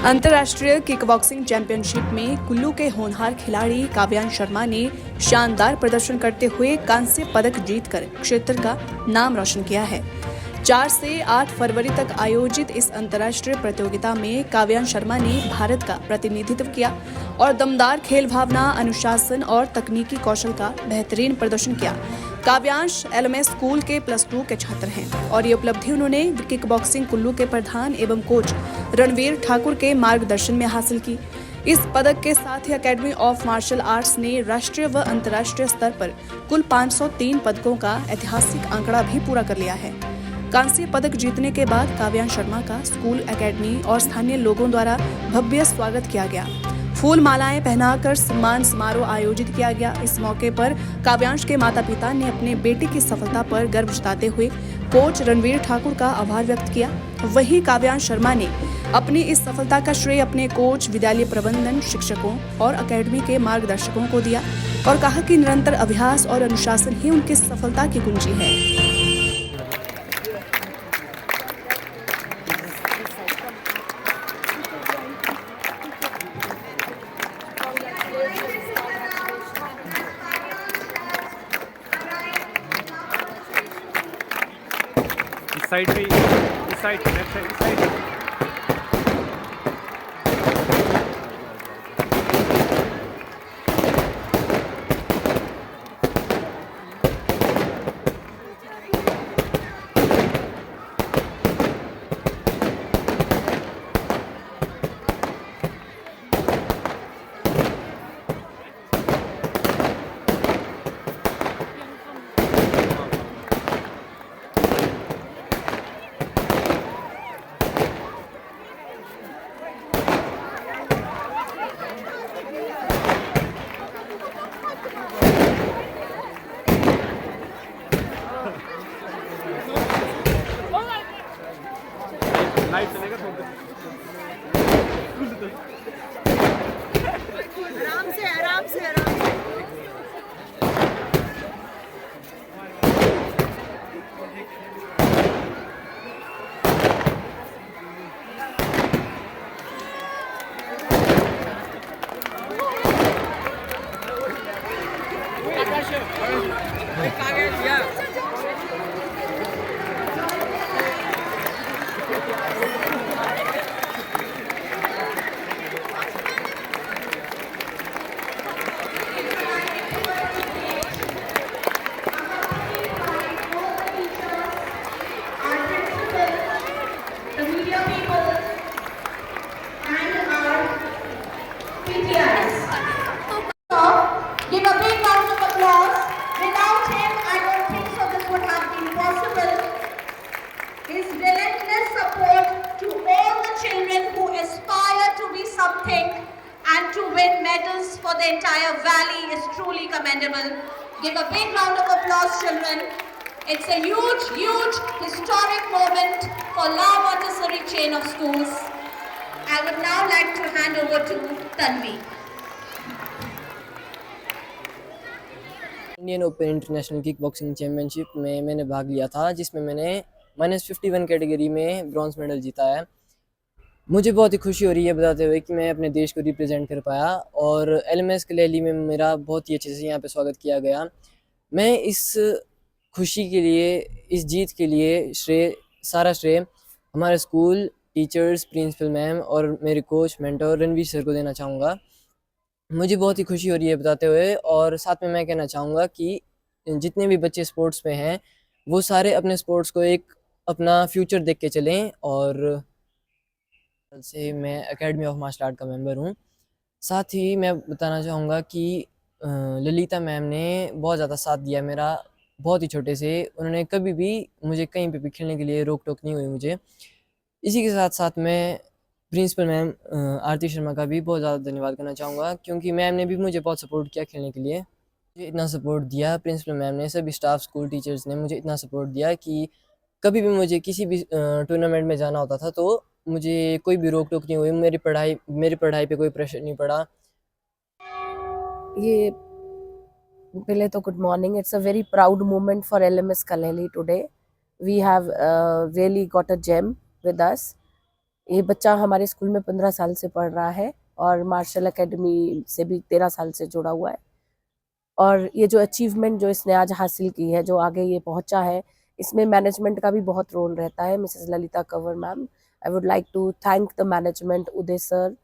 अंतर्राष्ट्रीय kickboxing championship में कुल्लू के होनहार खिलाड़ी काव्यांश शर्मा ने शानदार प्रदर्शन करते हुए कांस्य पदक जीतकर क्षेत्र का नाम रोशन किया है। 4 से 8 फरवरी तक आयोजित इस अंतर्राष्ट्रीय प्रतियोगिता में काव्यांश शर्मा ने भारत का प्रतिनिधित्व किया और दमदार खेल भावना, अनुशासन और तकनीकी कौशल का बेहतरीन प्रदर्शन किया। काव्यांश एलएमएस स्कूल के +2 के छात्र हैं और ये उपलब्धि उन्होंने किक बॉक्सिंग कुल्लू के प्रधान एवं कोच रणवीर ठाकुर के मार्गदर्शन में हासिल की। इस पदक के साथ ही एकेडमी ऑफ मार्शल आर्ट्स ने राष्ट्रीय व अंतर्राष्ट्रीय स्तर पर कुल 503 पदकों का ऐतिहासिक आंकड़ा भी पूरा कर लिया है। कांस्य पदक जीतने के बाद काव्यांश शर्मा का स्कूल, एकेडमी और स्थानीय लोगों द्वारा भव्य स्वागत किया गया। फूल मालाएं पहनाकर सम्मान समारोह आयोजित किया गया। इस मौके पर काव्यांश के माता पिता ने अपने बेटे की सफलता पर गर्व जताते हुए कोच रणवीर ठाकुर का आभार व्यक्त किया। वहीं काव्यांश शर्मा ने अपनी इस सफलता का श्रेय अपने कोच, विद्यालय प्रबंधन, शिक्षकों और एकेडमी के मार्गदर्शकों को दिया और कहा कि निरंतर अभ्यास और अनुशासन ही उनकी सफलता की कुंजी है। इस साइड पे, इस साइड, लेफ्ट साइड, इस साइड। लाइट चलेगा तो आराम से आराम से आराम से। Give a big round of applause. Without him, I don't think so this would have been possible. His relentless support to all the children who aspire to be something and to win medals for the entire valley is truly commendable. Give a big round of applause, children. It's a huge, huge historic moment for La Montessori chain of schools. I would now like to hand over to Tanvi. Indian open international kick boxing championship में मैंने भाग लिया था, जिसमें मैंने -51 category में bronze medal जीता है। मुझे बहुत ही खुशी हो रही है बताते हुए कि मैं अपने देश को रिप्रेजेंट कर पाया और एलएमएस कलेली में मेरा बहुत ही अच्छे से यहाँ पे स्वागत किया गया। मैं इस खुशी के लिए, इस जीत के लिए सारा श्रेय हमारे स्कूल, टीचर्स, प्रिंसिपल मैम और मेरे कोच, मेंटर रणवीर सर को देना चाहूँगा। मुझे बहुत ही खुशी हो रही है बताते हुए, और साथ में मैं कहना चाहूँगा कि जितने भी बच्चे स्पोर्ट्स में हैं वो सारे अपने स्पोर्ट्स को एक अपना फ्यूचर देख के चलें। और से मैं एकेडमी ऑफ मार्शल आर्ट का मेंबर हूँ। साथ ही मैं बताना चाहूँगा कि ललिता मैम ने बहुत ज़्यादा साथ दिया मेरा, बहुत ही छोटे से। उन्होंने कभी भी मुझे कहीं पे भी खेलने के लिए रोक टोक नहीं हुई मुझे। इसी के साथ साथ मैं प्रिंसिपल मैम आरती शर्मा का भी बहुत ज़्यादा धन्यवाद करना चाहूँगा, क्योंकि मैम ने भी मुझे बहुत सपोर्ट किया खेलने के लिए। मुझे इतना सपोर्ट दिया प्रिंसिपल मैम ने, सभी स्टाफ, स्कूल टीचर्स ने मुझे इतना सपोर्ट दिया कि कभी भी मुझे किसी भी टूर्नामेंट में जाना होता था तो मुझे कोई भी रोक टोक नहीं हुई। मेरी पढ़ाई पे कोई प्रेशर नहीं पड़ा। ये पहले तो good morning. It's a very proud moment for LMS Kaleli today. We have really got a gem with us. ये बच्चा हमारे स्कूल में 15 साल से पढ़ रहा है और मार्शल एकेडमी से भी 13 साल से जुड़ा हुआ है। और ये जो अचीवमेंट जो इसने आज हासिल की है, जो आगे ये पहुंचा है, इसमें मैनेजमेंट का भी बहुत रोल रहता है। Mrs Lalita Kanwar ma'am, I would like to thank the management, Uday sir,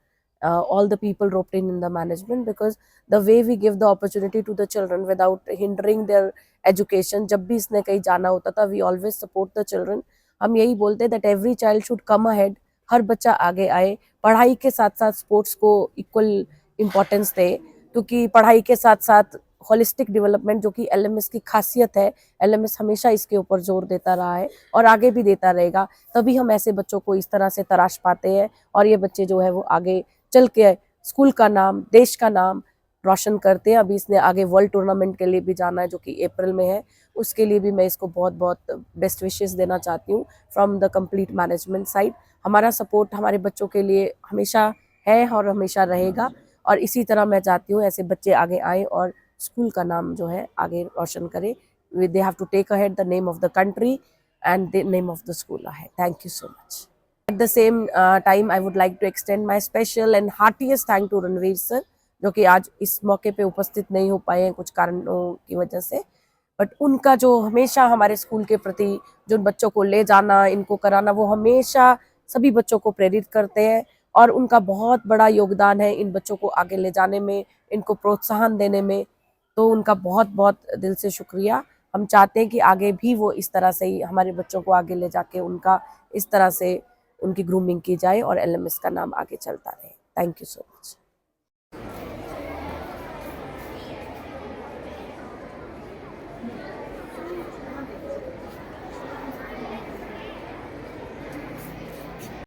all the people roped in the management, because the way we give the opportunity to the children without hindering their education, जब भी इसने कहीं जाना होता था, we always support the children। हम यही बोलते हैं that every child should come ahead, हर बच्चा आगे आए, पढ़ाई के साथ साथ स्पोर्ट्स को इक्वल इम्पोर्टेंस दे, क्योंकि पढ़ाई के साथ साथ होलिस्टिक डेवलपमेंट जो कि एलएमएस की खासियत है, एलएमएस हमेशा इसके ऊपर जोर देता रहा है और आगे भी देता रहेगा। तभी हम ऐसे बच्चों को इस तरह से तराश पाते हैं और ये बच्चे जो है वो आगे चल के स्कूल का नाम, देश का नाम रोशन करते हैं। अभी इसने आगे वर्ल्ड टूर्नामेंट के लिए भी जाना है जो कि अप्रैल में है, उसके लिए भी मैं इसको बहुत बहुत बेस्ट विशेस देना चाहती हूँ from the complete management side. हमारा सपोर्ट हमारे बच्चों के लिए हमेशा है और हमेशा रहेगा और इसी तरह मैं चाहती हूँ ऐसे बच्चे आगे आए और स्कूल का नाम जो है आगे रोशन करें। They have to take ahead the name of the country and the name of the school ahead. Thank you so much. At the same time, I would like to extend my special and heartiest thank to Ranveer sir, जो कि आज इस मौके पे उपस्थित नहीं हो पाए हैं कुछ कारणों की वजह से, बट उनका जो हमेशा हमारे स्कूल के प्रति जो बच्चों को ले जाना, इनको कराना, वो हमेशा सभी बच्चों को प्रेरित करते हैं और उनका बहुत बड़ा योगदान है इन बच्चों को आगे ले जाने में, इनको प्रोत्साहन देने में। तो उनका बहुत बहुत दिल से शुक्रिया। हम चाहते हैं कि आगे भी वो इस तरह से ही हमारे बच्चों को आगे ले जाके उनका इस तरह से उनकी ग्रूमिंग की जाए और एलएमएस का नाम आगे चलता रहे। Thank you so much.